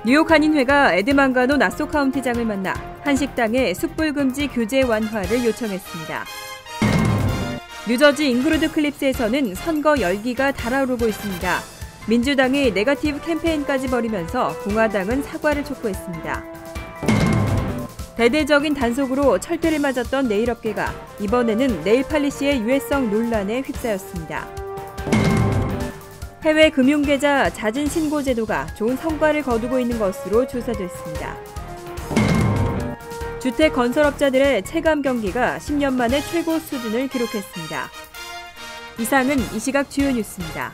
뉴욕 한인회가 에드 망가노 나소 카운티장을 만나 한식당의 숯불 금지 규제 완화를 요청했습니다. 뉴저지 잉그루드 클립스에서는 선거 열기가 달아오르고 있습니다. 민주당이 네거티브 캠페인까지 벌이면서 공화당은 사과를 촉구했습니다. 대대적인 단속으로 철퇴를 맞았던 네일업계가 이번에는 네일 팔리시의 유해성 논란에 휩싸였습니다. 해외 금융계좌 자진 신고 제도가 좋은 성과를 거두고 있는 것으로 조사됐습니다. 주택 건설업자들의 체감 경기가 10년 만에 최고 수준을 기록했습니다. 이상은 이 시각 주요 뉴스입니다.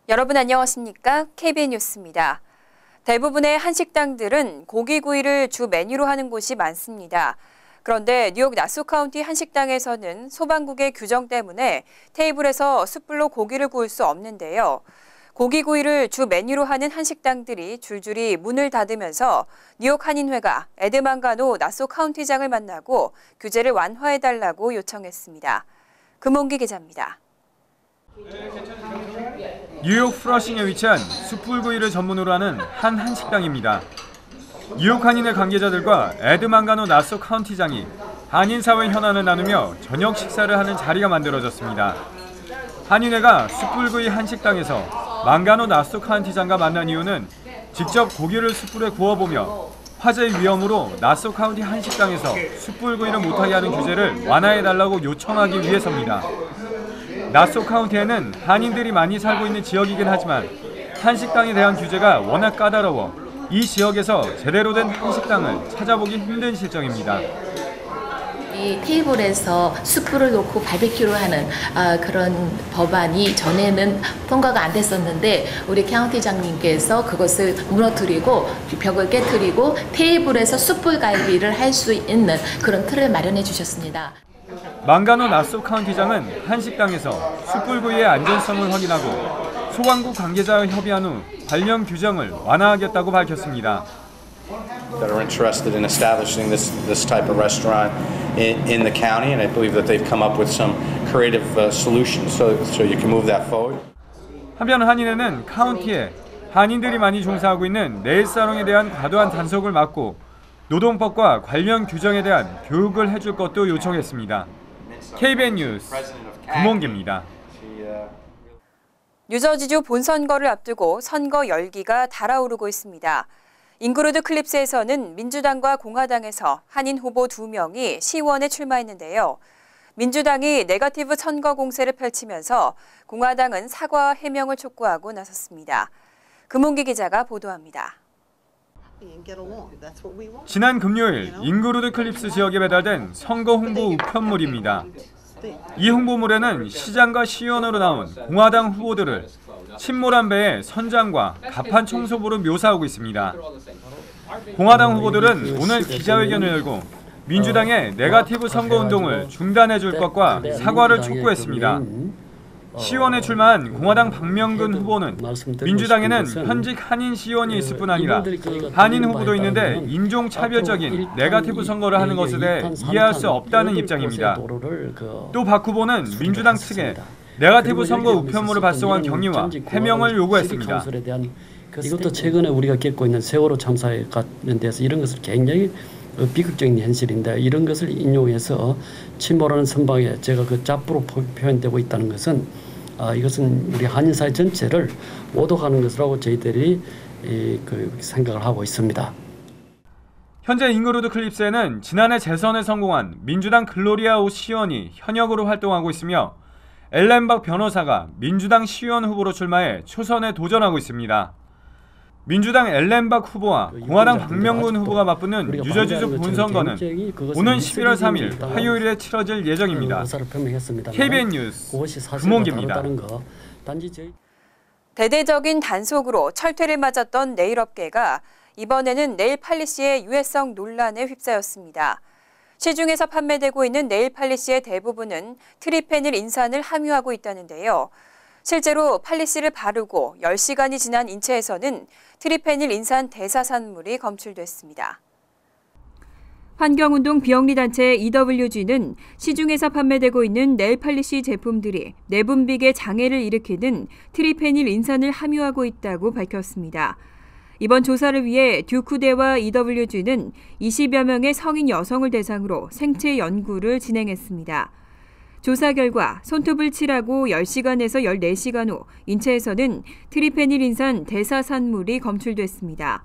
여러분 안녕하십니까? KBN 뉴스입니다. 대부분의 한식당들은 고기구이를 주 메뉴로 하는 곳이 많습니다. 그런데 뉴욕 나소 카운티 한식당에서는 소방국의 규정 때문에 테이블에서 숯불로 고기를 구울 수 없는데요. 고기구이를 주 메뉴로 하는 한식당들이 줄줄이 문을 닫으면서 뉴욕 한인회가 에드 망가노 나소 카운티장을 만나고 규제를 완화해달라고 요청했습니다. 금홍기 기자입니다. 뉴욕 프러싱에 위치한 숯불구이를 전문으로 하는 한 한식당입니다. 뉴욕 한인회 관계자들과 에드 망가노 나소 카운티장이 한인사회 현안을 나누며 저녁 식사를 하는 자리가 만들어졌습니다. 한인회가 숯불구이 한식당에서 망가노 나소 카운티장과 만난 이유는 직접 고기를 숯불에 구워보며 화재 위험으로 나소 카운티 한식당에서 숯불구이를 못하게 하는 규제를 완화해달라고 요청하기 위해서입니다. 나소 카운티에는 한인들이 많이 살고 있는 지역이긴 하지만 한식당에 대한 규제가 워낙 까다로워 이 지역에서 제대로 된 한식당을 찾아보기 힘든 실정입니다. 이 테이블에서 숯불을 놓고 바베큐를 하는 그런 법안이 전에는 통과가 안 됐었는데 우리 카운티장님께서 그것을 무너뜨리고 벽을 깨뜨리고 테이블에서 숯불 갈비를 할 수 있는 그런 틀을 마련해 주셨습니다. 망가노 나소 카운티장은 한식당에서 숯불구이의 안전성을 확인하고 소방국 관계자와 협의한 후 관련 규정을 완화하겠다고 밝혔습니다. That are interested in establishing this type of restaurant in the county, and I believe that they've come up with some creative solutions so you can move that forward. 한편 한인회는 카운티에 한인들이 많이 종사하고 있는 네일 사롱에 대한 과도한 단속을 막고 노동법과 관련 규정에 대한 교육을 해줄 것도 요청했습니다. KBN 뉴스 금홍기입니다. 뉴저지주 본선거를 앞두고 선거 열기가 달아오르고 있습니다. 잉그루드 클립스에서는 민주당과 공화당에서 한인 후보 2명이 시의원에 출마했는데요. 민주당이 네거티브 선거 공세를 펼치면서 공화당은 사과와 해명을 촉구하고 나섰습니다. 금홍기 기자가 보도합니다. 지난 금요일 잉그루드 클립스 지역에 배달된 선거 홍보 우편물입니다. 이 홍보물에는 시장과 시의원으로 나온 공화당 후보들을 침몰한 배의 선장과 갑판 청소부로 묘사하고 있습니다. 공화당 후보들은 오늘 기자회견을 열고 민주당의 네거티브 선거운동을 중단해 줄 것과 사과를 촉구했습니다. 시의원에 출마한 공화당 박명근 후보는 민주당에는 현직 한인 시의원이 있을 뿐 아니라 한인 후보도 있는데 인종차별적인 네거티브 선거를 하는 것에 대해 이해할 수 없다는 입장입니다. 또 박 후보는 민주당 측에 네거티브 선거 우편물을 발송한 경위와 해명을 요구했습니다. 이것도 최근에 우리가 겪고 있는 세월호 참사에 관련돼서 이런 것을 굉장히 비극적인 현실인데 이런 것을 인용해서 침몰하는 선박에 제가 그 짭부로 표현되고 있다는 것은 이것은 우리 한인사회 전체를 오독하는 것이라고 저희들이 생각을 하고 있습니다. 현재 잉그루드 클립스에는 지난해 재선에 성공한 민주당 글로리아 오 시의원이 현역으로 활동하고 있으며 엘렌 박 변호사가 민주당 시의원 후보로 출마해 초선에 도전하고 있습니다. 민주당 엘렌 박 후보와 공화당 박명근 후보가 맞붙는 뉴저지주 본선거는 오는 11월 3일 화요일에 치러질 예정입니다. KBN 뉴스 금홍기입니다. 대대적인 단속으로 철퇴를 맞았던 네일업계가 이번에는 네일 팔리시의 유해성 논란에 휩싸였습니다. 시중에서 판매되고 있는 네일 팔리시의 대부분은 트리페닐 인산을 함유하고 있다는데요. 실제로 팔리시를 바르고 10시간이 지난 인체에서는 트리페닐 인산 대사산물이 검출됐습니다. 환경운동 비영리단체 EWG는 시중에서 판매되고 있는 네일팔리시 제품들이 내분비계 장애를 일으키는 트리페닐 인산을 함유하고 있다고 밝혔습니다. 이번 조사를 위해 듀크대와 EWG는 20여 명의 성인 여성을 대상으로 생체 연구를 진행했습니다. 조사 결과 손톱을 칠하고 10시간에서 14시간 후 인체에서는 트리페닐 인산 대사산물이 검출됐습니다.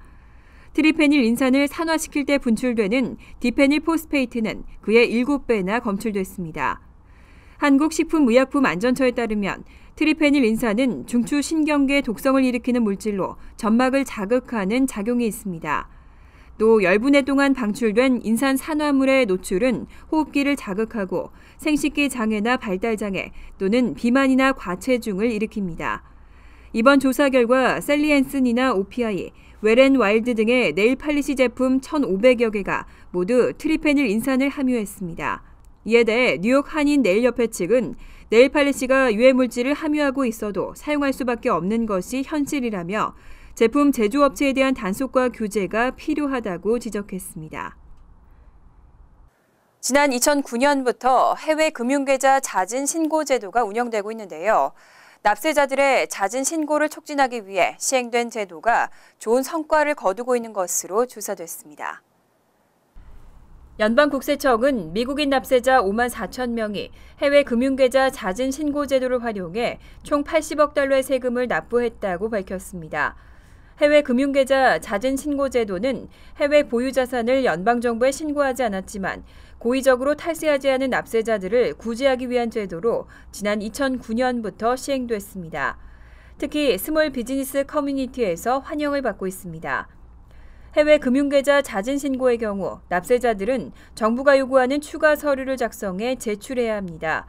트리페닐 인산을 산화시킬 때 분출되는 디페닐 포스페이트는 그의 7배나 검출됐습니다. 한국식품의약품안전처에 따르면 트리페닐 인산은 중추 신경계 독성을 일으키는 물질로 점막을 자극하는 작용이 있습니다. 또 열분해 동안 방출된 인산 산화물의 노출은 호흡기를 자극하고 생식기 장애나 발달 장애 또는 비만이나 과체중을 일으킵니다. 이번 조사 결과 셀리 앤슨이나 OPI, 웰앤와일드 등의 네일팔리시 제품 1,500여 개가 모두 트리페닐 인산을 함유했습니다. 이에 대해 뉴욕 한인 네일협회 측은 네일팔리시가 유해물질을 함유하고 있어도 사용할 수밖에 없는 것이 현실이라며 제품 제조업체에 대한 단속과 규제가 필요하다고 지적했습니다. 지난 2009년부터 해외 금융계좌 자진 신고 제도가 운영되고 있는데요. 납세자들의 자진 신고를 촉진하기 위해 시행된 제도가 좋은 성과를 거두고 있는 것으로 조사됐습니다. 연방국세청은 미국인 납세자 5만 4천 명이 해외 금융계좌 자진 신고 제도를 활용해 총 80억 달러의 세금을 납부했다고 밝혔습니다. 해외 금융계좌 자진 신고 제도는 해외 보유 자산을 연방정부에 신고하지 않았지만 고의적으로 탈세하지 않은 납세자들을 구제하기 위한 제도로 지난 2009년부터 시행됐습니다. 특히 스몰 비즈니스 커뮤니티에서 환영을 받고 있습니다. 해외 금융계좌 자진 신고의 경우 납세자들은 정부가 요구하는 추가 서류를 작성해 제출해야 합니다.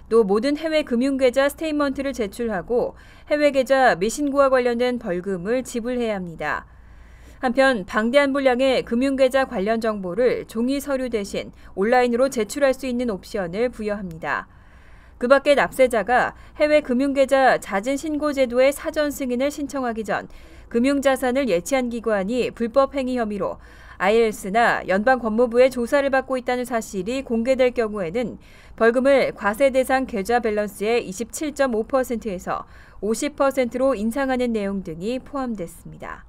또 모든 해외 금융계좌 스테이트먼트를 제출하고 해외 계좌 미신고와 관련된 벌금을 지불해야 합니다. 한편 방대한 분량의 금융계좌 관련 정보를 종이 서류 대신 온라인으로 제출할 수 있는 옵션을 부여합니다. 그 밖에 납세자가 해외 금융계좌 자진 신고 제도의 사전 승인을 신청하기 전 금융자산을 예치한 기관이 불법 행위 혐의로 IRS나 연방법무부의 조사를 받고 있다는 사실이 공개될 경우에는 벌금을 과세 대상 계좌 밸런스의 27.5%에서 50%로 인상하는 내용 등이 포함됐습니다.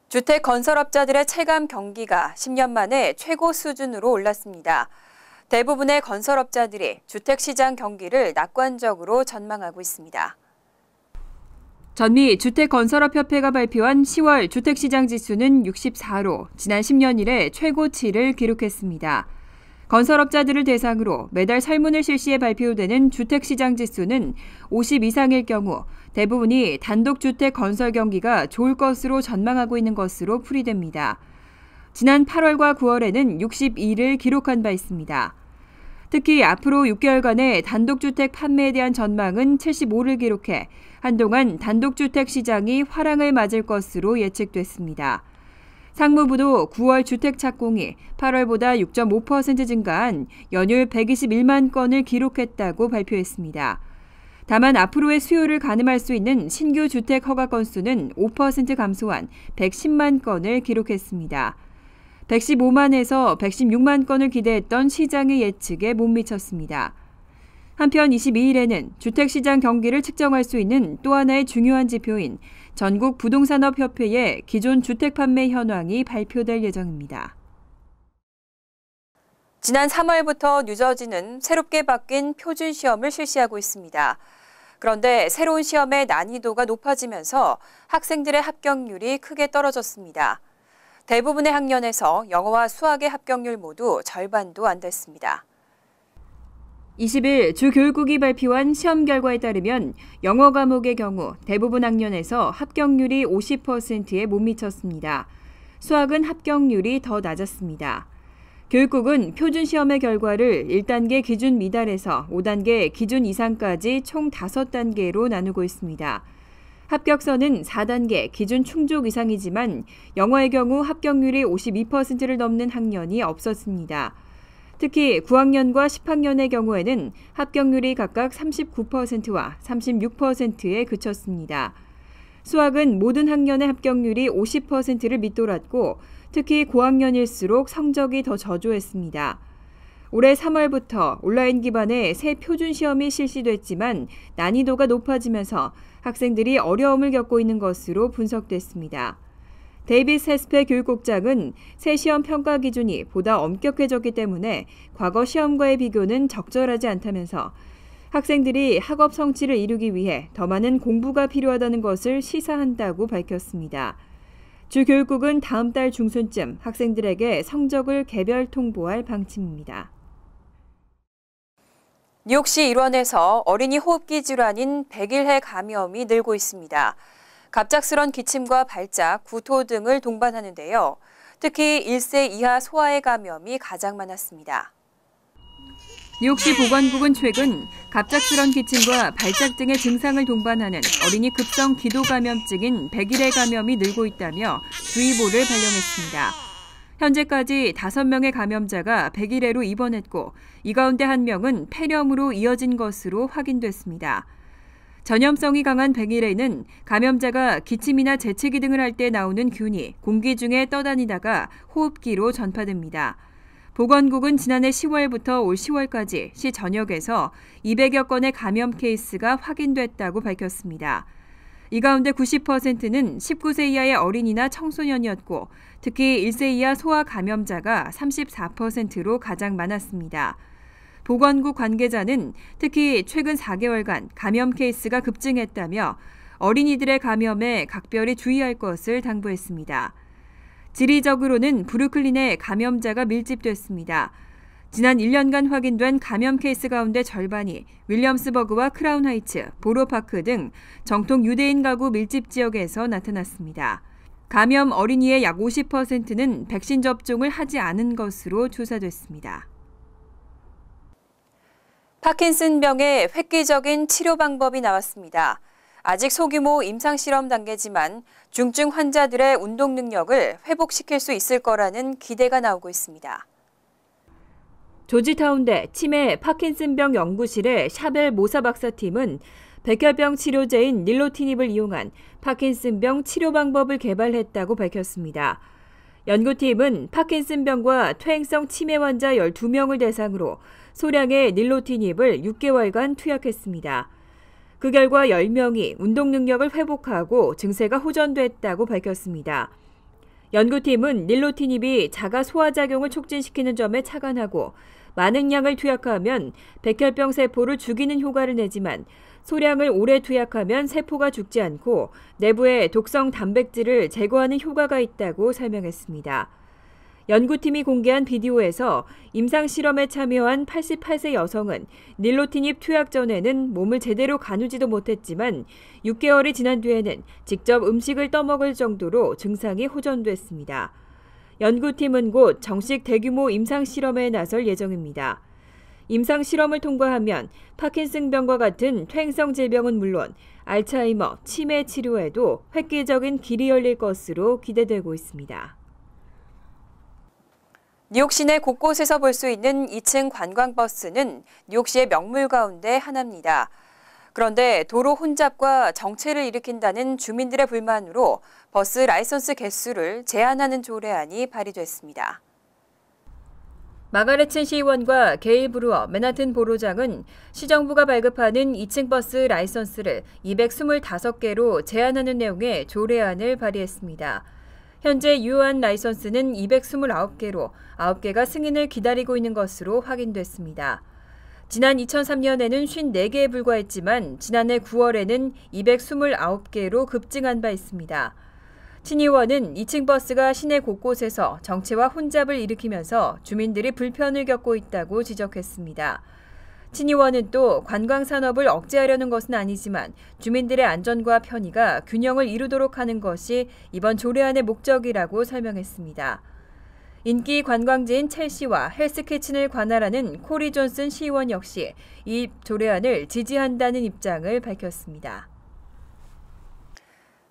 주택 건설업자들의 체감 경기가 10년 만에 최고 수준으로 올랐습니다. 대부분의 건설업자들이 주택시장 경기를 낙관적으로 전망하고 있습니다. 전미 주택건설업협회가 발표한 10월 주택시장 지수는 64로 지난 10년 이래 최고치를 기록했습니다. 건설업자들을 대상으로 매달 설문을 실시해 발표되는 주택시장 지수는 50 이상일 경우 대부분이 단독주택 건설 경기가 좋을 것으로 전망하고 있는 것으로 풀이됩니다. 지난 8월과 9월에는 62를 기록한 바 있습니다. 특히 앞으로 6개월간의 단독주택 판매에 대한 전망은 75를 기록해 한동안 단독주택 시장이 화랑을 맞을 것으로 예측됐습니다. 상무부도 9월 주택 착공이 8월보다 6.5% 증가한 연율 121만 건을 기록했다고 발표했습니다. 다만 앞으로의 수요를 가늠할 수 있는 신규 주택 허가 건수는 5% 감소한 110만 건을 기록했습니다. 115만에서 116만 건을 기대했던 시장의 예측에 못 미쳤습니다. 한편 22일에는 주택시장 경기를 측정할 수 있는 또 하나의 중요한 지표인 전국 부동산업협회의 기존 주택 판매 현황이 발표될 예정입니다. 지난 3월부터 뉴저지는 새롭게 바뀐 표준 시험을 실시하고 있습니다. 그런데 새로운 시험의 난이도가 높아지면서 학생들의 합격률이 크게 떨어졌습니다. 대부분의 학년에서 영어와 수학의 합격률 모두 절반도 안 됐습니다. 20일 주교육국이 발표한 시험 결과에 따르면 영어 과목의 경우 대부분 학년에서 합격률이 50%에 못 미쳤습니다. 수학은 합격률이 더 낮았습니다. 교육국은 표준 시험의 결과를 1단계 기준 미달에서 5단계 기준 이상까지 총 5단계로 나누고 있습니다. 합격선은 4단계 기준 충족 이상이지만 영어의 경우 합격률이 52%를 넘는 학년이 없었습니다. 특히 9학년과 10학년의 경우에는 합격률이 각각 39%와 36%에 그쳤습니다. 수학은 모든 학년의 합격률이 50%를 밑돌았고 특히 고학년일수록 성적이 더 저조했습니다. 올해 3월부터 온라인 기반의 새 표준 시험이 실시됐지만 난이도가 높아지면서 학생들이 어려움을 겪고 있는 것으로 분석됐습니다. 데이비스 헤스페 교육국장은 새 시험 평가 기준이 보다 엄격해졌기 때문에 과거 시험과의 비교는 적절하지 않다면서 학생들이 학업 성취를 이루기 위해 더 많은 공부가 필요하다는 것을 시사한다고 밝혔습니다. 주 교육국은 다음 달 중순쯤 학생들에게 성적을 개별 통보할 방침입니다. 뉴욕시 일원에서 어린이 호흡기 질환인 백일해 감염이 늘고 있습니다. 갑작스런 기침과 발작, 구토 등을 동반하는데요. 특히 1세 이하 소아의 감염이 가장 많았습니다. 뉴욕시 보건국은 최근 갑작스런 기침과 발작 등의 증상을 동반하는 어린이 급성 기도 감염증인 백일해 감염이 늘고 있다며 주의보를 발령했습니다. 현재까지 5명의 감염자가 백일해로 입원했고 이 가운데 1명은 폐렴으로 이어진 것으로 확인됐습니다. 전염성이 강한 백일해는 감염자가 기침이나 재채기 등을 할 때 나오는 균이 공기 중에 떠다니다가 호흡기로 전파됩니다. 보건국은 지난해 10월부터 올 10월까지 시 전역에서 200여 건의 감염 케이스가 확인됐다고 밝혔습니다. 이 가운데 90%는 19세 이하의 어린이나 청소년이었고 특히 1세 이하 소아 감염자가 34%로 가장 많았습니다. 보건국 관계자는 특히 최근 4개월간 감염 케이스가 급증했다며 어린이들의 감염에 각별히 주의할 것을 당부했습니다. 지리적으로는 브루클린에 감염자가 밀집됐습니다. 지난 1년간 확인된 감염 케이스 가운데 절반이 윌리엄스버그와 크라운 하이츠, 보로파크 등 정통 유대인 가구 밀집 지역에서 나타났습니다. 감염 어린이의 약 50%는 백신 접종을 하지 않은 것으로 조사됐습니다. 파킨슨병의 획기적인 치료 방법이 나왔습니다. 아직 소규모 임상실험 단계지만 중증 환자들의 운동 능력을 회복시킬 수 있을 거라는 기대가 나오고 있습니다. 조지타운대 치매 파킨슨병 연구실의 샤벨 모사 박사팀은 백혈병 치료제인 닐로티닙을 이용한 파킨슨병 치료 방법을 개발했다고 밝혔습니다. 연구팀은 파킨슨병과 퇴행성 치매 환자 12명을 대상으로 소량의 닐로티닙을 6개월간 투약했습니다. 그 결과 10명이 운동 능력을 회복하고 증세가 호전됐다고 밝혔습니다. 연구팀은 닐로티닙이 자가 소화작용을 촉진시키는 점에 착안하고 많은 양을 투약하면 백혈병 세포를 죽이는 효과를 내지만 소량을 오래 투약하면 세포가 죽지 않고 내부의 독성 단백질을 제거하는 효과가 있다고 설명했습니다. 연구팀이 공개한 비디오에서 임상실험에 참여한 88세 여성은 닐로티닙 투약 전에는 몸을 제대로 가누지도 못했지만 6개월이 지난 뒤에는 직접 음식을 떠먹을 정도로 증상이 호전됐습니다. 연구팀은 곧 정식 대규모 임상실험에 나설 예정입니다. 임상실험을 통과하면 파킨슨병과 같은 퇴행성 질병은 물론 알츠하이머, 치매 치료에도 획기적인 길이 열릴 것으로 기대되고 있습니다. 뉴욕 시내 곳곳에서 볼 수 있는 2층 관광버스는 뉴욕시의 명물 가운데 하나입니다. 그런데 도로 혼잡과 정체를 일으킨다는 주민들의 불만으로 버스 라이선스 개수를 제한하는 조례안이 발의됐습니다. 마가렛 친 시의원과 게일 브루어 맨하튼 보로장은 시정부가 발급하는 2층 버스 라이선스를 225개로 제한하는 내용의 조례안을 발의했습니다. 현재 유효한 라이선스는 229개로 9개가 승인을 기다리고 있는 것으로 확인됐습니다. 지난 2003년에는 54개에 불과했지만 지난해 9월에는 229개로 급증한 바 있습니다. 친 의원은 2층 버스가 시내 곳곳에서 정체와 혼잡을 일으키면서 주민들이 불편을 겪고 있다고 지적했습니다. 친 의원은 또 관광산업을 억제하려는 것은 아니지만 주민들의 안전과 편의가 균형을 이루도록 하는 것이 이번 조례안의 목적이라고 설명했습니다. 인기 관광지인 첼시와 헬스키친을 관할하는 코리 존슨 시의원 역시 이 조례안을 지지한다는 입장을 밝혔습니다.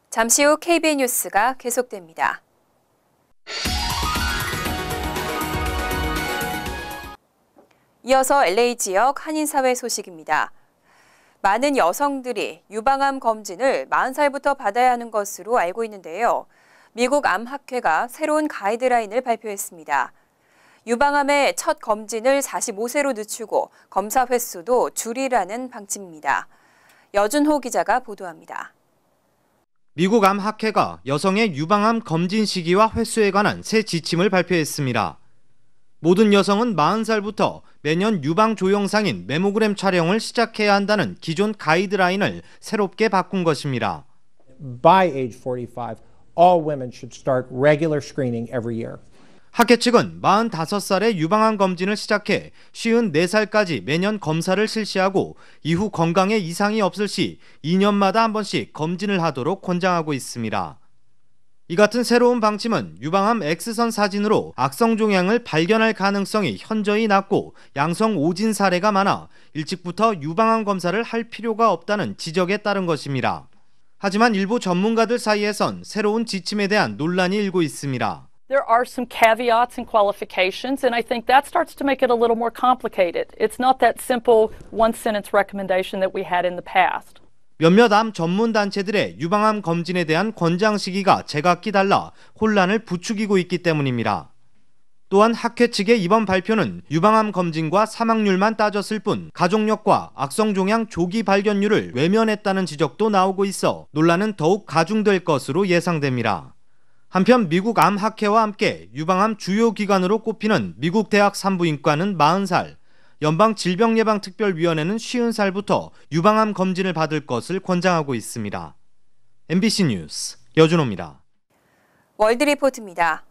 잠시 후 KBN 뉴스가 계속됩니다. 이어서 LA 지역 한인사회 소식입니다. 많은 여성들이 유방암 검진을 40살부터 받아야 하는 것으로 알고 있는데요. 미국 암학회가 새로운 가이드라인을 발표했습니다. 유방암의 첫 검진을 45세로 늦추고 검사 횟수도 줄이라는 방침입니다. 여준호 기자가 보도합니다. 미국 암학회가 여성의 유방암 검진 시기와 횟수에 관한 새 지침을 발표했습니다. 모든 여성은 40살부터 매년 유방 조영상인 메모그램 촬영을 시작해야 한다는 기존 가이드라인을 새롭게 바꾼 것입니다. By age 45, all women should start regular screening every year. 학회 측은 45살에 유방암 검진을 시작해 54살까지 매년 검사를 실시하고 이후 건강에 이상이 없을 시 2년마다 한 번씩 검진을 하도록 권장하고 있습니다. 이 같은 새로운 방침은 유방암 X선 사진으로 악성 종양을 발견할 가능성이 현저히 낮고 양성 오진 사례가 많아 일찍부터 유방암 검사를 할 필요가 없다는 지적에 따른 것입니다. 하지만 일부 전문가들 사이에선 새로운 지침에 대한 논란이 일고 있습니다. There are some caveats and qualifications, and I think that starts to make it a little more complicated. It's not that simple one-sentence recommendation that we had in the past. 몇몇 암 전문 단체들의 유방암 검진에 대한 권장 시기가 제각기 달라 혼란을 부추기고 있기 때문입니다. 또한 학회 측의 이번 발표는 유방암 검진과 사망률만 따졌을 뿐 가족력과 악성 종양 조기 발견율을 외면했다는 지적도 나오고 있어 논란은 더욱 가중될 것으로 예상됩니다. 한편 미국 암학회와 함께 유방암 주요 기관으로 꼽히는 미국 대학 산부인과는 40살, 연방질병예방특별위원회는 50살부터 유방암 검진을 받을 것을 권장하고 있습니다. MBC 뉴스 여준호입니다. 월드리포트입니다.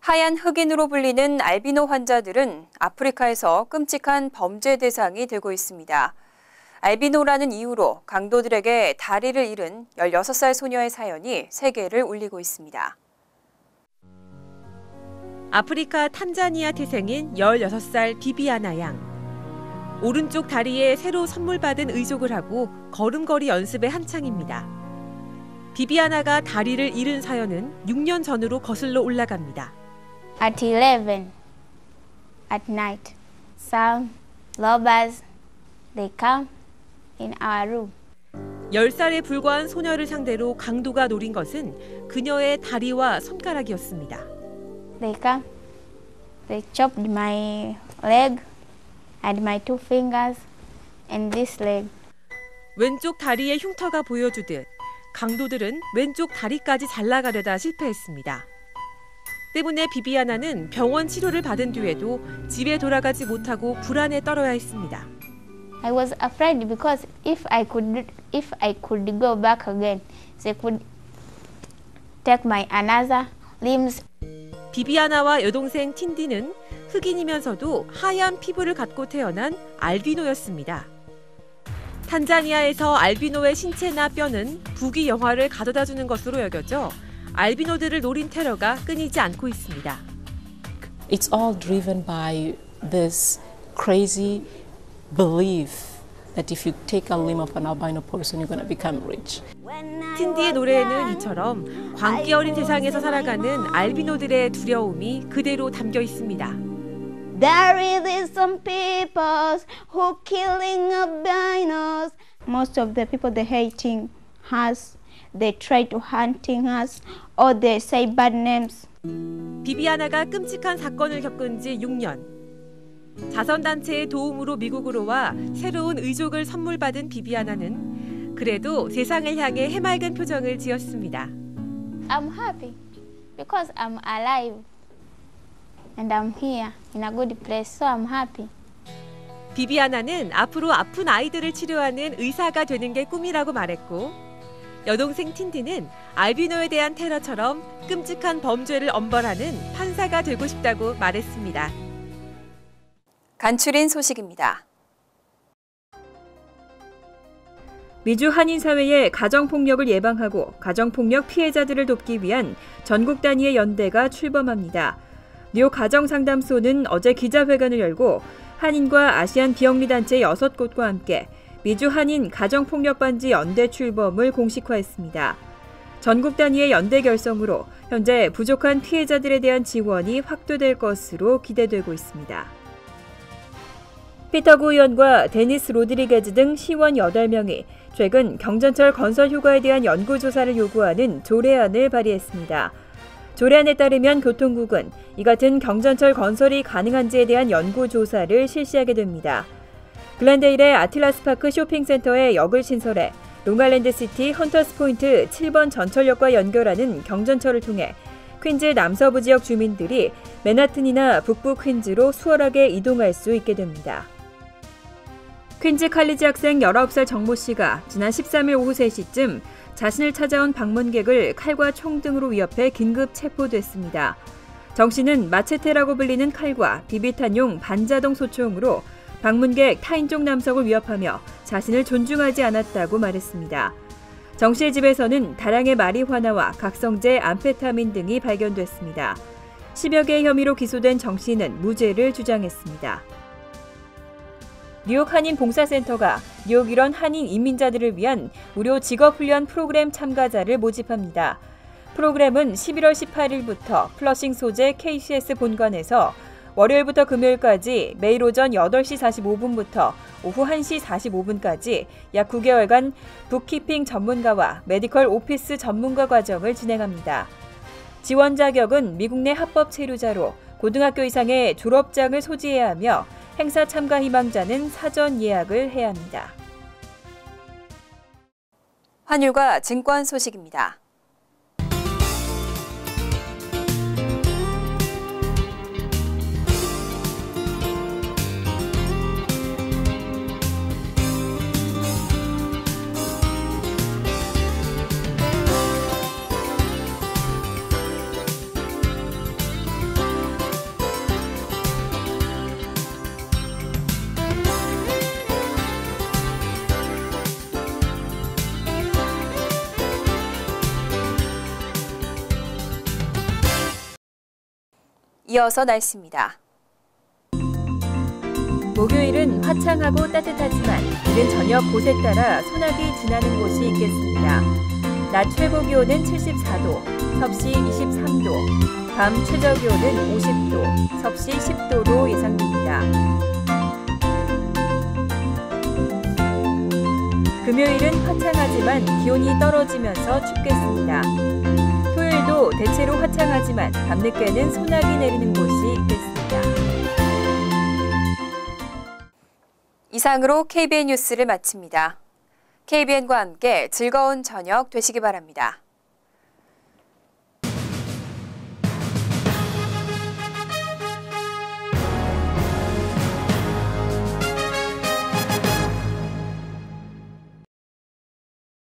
하얀 흑인으로 불리는 알비노 환자들은 아프리카에서 끔찍한 범죄 대상이 되고 있습니다. 알비노라는 이유로 강도들에게 다리를 잃은 16살 소녀의 사연이 세계를 울리고 있습니다. 아프리카 탄자니아 태생인 16살 비비아나 양. 오른쪽 다리에 새로 선물 받은 의족을 하고 걸음걸이 연습에 한창입니다. 비비아나가 다리를 잃은 사연은 6년 전으로 거슬러 올라갑니다. At 11 at night, some robbers, they come in our room. 10살에 불과한 소녀를 상대로 강도가 노린 것은 그녀의 다리와 손가락이었습니다. They come, they chopped my leg and my 2 fingers and this leg. 왼쪽 다리에 흉터가 보여주듯 강도들은 왼쪽 다리까지 잘라가려다 실패했습니다. 때문에 비비아나는 병원 치료를 받은 뒤에도 집에 돌아가지 못하고 불안에 떨어야 했습니다. I was afraid because if I could go back again, they could take my another limbs. 비비아나와 여동생 틴디는 흑인이면서도 하얀 피부를 갖고 태어난 알비노였습니다. 탄자니아에서 알비노의 신체나 뼈는 부귀 영화를 가져다 주는 것으로 여겨져 알비노들을 노린 테러가 끊이지 않고 있습니다. It's all driven by this crazy belief that if you take a limb of an albino person, you're going to become rich. 틴디의 노래에는 이처럼 광기 어린 세상에서 살아가는 알비노들의 두려움이 그대로 담겨 있습니다. There is some people who killing albinos. Most of the people they hating us, they try to hunting us, or they say bad names. 비비아나가 끔찍한 사건을 겪은 지 6년. 자선단체의 도움으로 미국으로 와 새로운 의족을 선물 받은 비비아나는 그래도 세상을 향해 해맑은 표정을 지었습니다. I'm happy because I'm alive and I'm here in a good place, so I'm happy. 비비아나는 앞으로 아픈 아이들을 치료하는 의사가 되는 게 꿈이라고 말했고 여동생 틴디는 알비노에 대한 테러처럼 끔찍한 범죄를 엄벌하는 판사가 되고 싶다고 말했습니다. 간추린 소식입니다. 미주 한인사회의 가정폭력을 예방하고 가정폭력 피해자들을 돕기 위한 전국 단위의 연대가 출범합니다. 뉴욕 가정상담소는 어제 기자회견을 열고 한인과 아시안 비영리단체 6곳과 함께 미주 한인 가정폭력반지 연대 출범을 공식화했습니다. 전국 단위의 연대 결성으로 현재 부족한 피해자들에 대한 지원이 확대될 것으로 기대되고 있습니다. 피터 구 의원과 데니스 로드리게즈 등 시원 8명이 최근 경전철 건설 효과에 대한 연구조사를 요구하는 조례안을 발의했습니다. 조례안에 따르면 교통국은 이 같은 경전철 건설이 가능한지에 대한 연구조사를 실시하게 됩니다. 글렌데일의 아틀라스파크 쇼핑센터에 역을 신설해 롱아일랜드시티 헌터스포인트 7번 전철역과 연결하는 경전철을 통해 퀸즈 남서부 지역 주민들이 맨하튼이나 북부 퀸즈로 수월하게 이동할 수 있게 됩니다. 퀸즈 칼리지 학생 19살 정모 씨가 지난 13일 오후 3시쯤 자신을 찾아온 방문객을 칼과 총 등으로 위협해 긴급 체포됐습니다. 정 씨는 마체테라고 불리는 칼과 비비탄용 반자동 소총으로 방문객 타인족 남성을 위협하며 자신을 존중하지 않았다고 말했습니다. 정 씨의 집에서는 다량의 마리화나와 각성제, 암페타민 등이 발견됐습니다. 10여 개의 혐의로 기소된 정 씨는 무죄를 주장했습니다. 뉴욕 한인 봉사센터가 뉴욕 일원 한인 이민자들을 위한 무료 직업훈련 프로그램 참가자를 모집합니다. 프로그램은 11월 18일부터 플러싱 소재 KCS 본관에서 월요일부터 금요일까지 매일 오전 8시 45분부터 오후 1시 45분까지 약 9개월간 북키핑 전문가와 메디컬 오피스 전문가 과정을 진행합니다. 지원 자격은 미국 내 합법 체류자로 고등학교 이상의 졸업장을 소지해야 하며 행사 참가 희망자는 사전 예약을 해야 합니다. 환율과 증권 소식입니다. 이어서 날씨입니다. 목요일은 화창하고 따뜻하지만 이른 저녁 곳에 따라 소나기 지나는 곳이 있겠습니다. 낮 최고 기온은 74도, 섭씨 23도, 밤 최저 기온은 50도, 섭씨 10도로 예상됩니다. 금요일은 화창하지만 기온이 떨어지면서 춥겠습니다. 토요일도 대체로 화창하지만 밤늦게는 소나기 내리는 곳이 있겠습니다. 이상으로 KBN 뉴스를 마칩니다. KBN과 함께 즐거운 저녁 되시기 바랍니다.